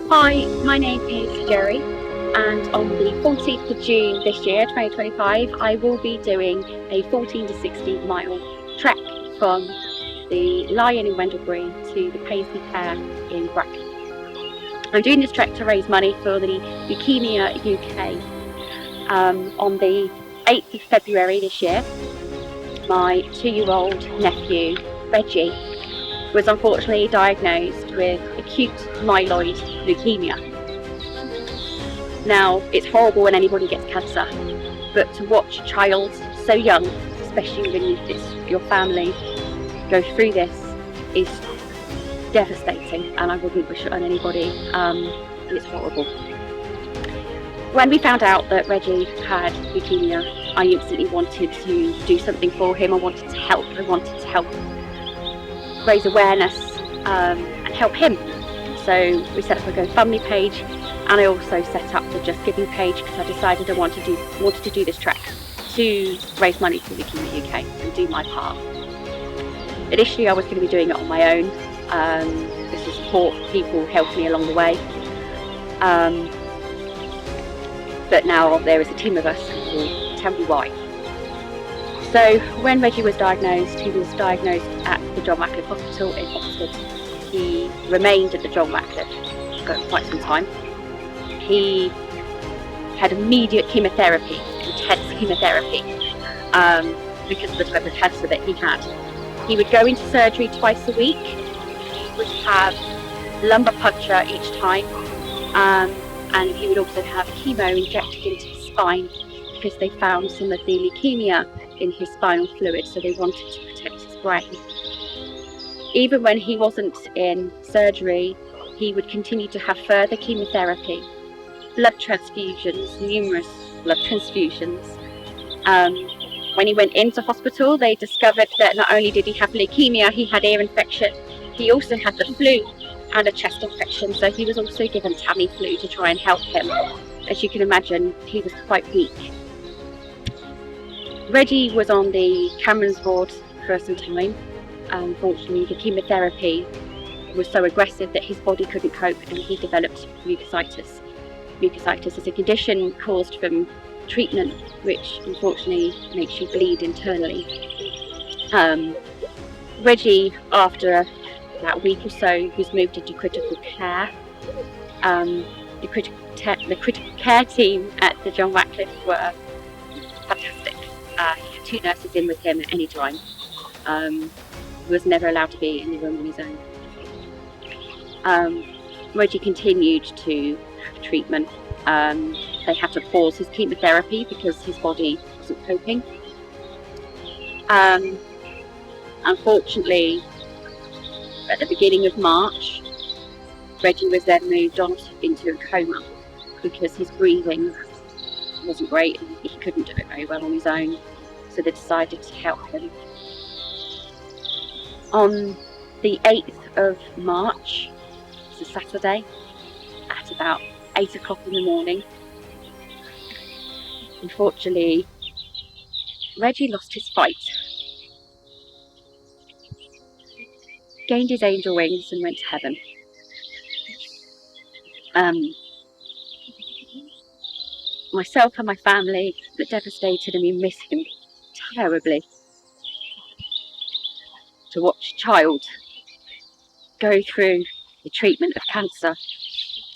Hi, my name is Jerry, and on the 14th of June this year, 2025, I will be doing a 14 to 16 mile trek from the Lion in Wendell Green to the Paisley Care in Brackley. I'm doing this trek to raise money for the Leukemia UK. On the 8th of February this year, my 2-year-old nephew, Reggie, was unfortunately diagnosed with acute myeloid leukemia. Now, it's horrible when anybody gets cancer, but to watch a child so young, especially when it's your family, go through this is devastating, and I wouldn't wish it on anybody. It's horrible. When we found out that Reggie had leukemia, I instantly wanted to do something for him. I wanted to help raise awareness and help him. So we set up a GoFundMe page, and I also set up the Just Giving page because I decided I wanted to do this trek to raise money for Leukemia UK and do my part. Initially I was going to be doing it on my own, just to support people, help me along the way, but now there is a team of us who will tell you why. So when Reggie was diagnosed, he was diagnosed at the John Radcliffe Hospital in Oxford. He remained at the John Radcliffe for quite some time. He had immediate chemotherapy, intense chemotherapy, because of the type of cancer that he had. He would go into surgery twice a week. He would have lumbar puncture each time, and he would also have chemo injected into his spine because they found some of the leukemia in his spinal fluid, so they wanted to protect his brain. Even when he wasn't in surgery, he would continue to have further chemotherapy, blood transfusions, numerous blood transfusions. When he went into hospital, they discovered that not only did he have leukemia, he had ear infection, he also had the flu and a chest infection, so he was also given Tamiflu to try and help him. As you can imagine, he was quite weak. Reggie was on the Cameron's ward for some time. Unfortunately, the chemotherapy was so aggressive that his body couldn't cope, and he developed mucositis. Mucositis is a condition caused from treatment which unfortunately makes you bleed internally. Reggie, after about a week or so, was moved into critical care. The critical care team at the John Radcliffe were fantastic. He had 2 nurses in with him at any time. He was never allowed to be in the room on his own. Reggie continued to have treatment. They had to pause his chemotherapy because his body wasn't coping. Unfortunately, at the beginning of March, Reggie was then moved on into a coma because his breathing wasn't great and he couldn't do it very well on his own, so they decided to help him. On the 8th of March, it's a Saturday, at about 8 o'clock in the morning, unfortunately, Reggie lost his fight, gained his angel wings and went to heaven. Myself and my family were devastated, and we miss him terribly. To watch a child go through the treatment of cancer,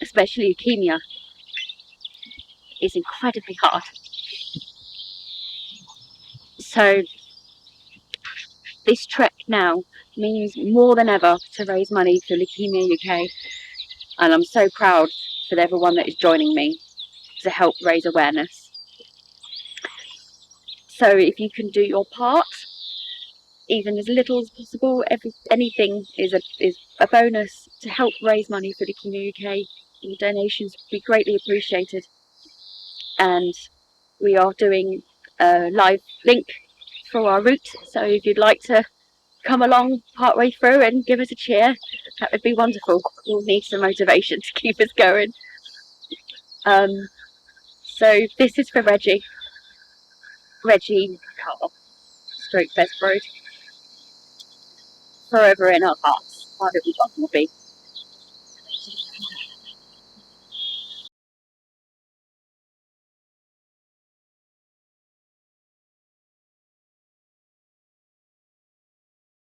especially leukemia, is incredibly hard. So this trek now means more than ever to raise money for Leukemia UK, and I'm so proud for everyone that is joining me to help raise awareness. So if you can do your part, even as little as possible, anything is a bonus to help raise money for Leukemia UK. Your donations would be greatly appreciated. And we are doing a live link for our route, so if you'd like to come along partway through and give us a cheer, that would be wonderful. We'll need some motivation to keep us going. So this is for Reggie Carl, stroke Best Road, forever in our hearts. Why don't we want to be?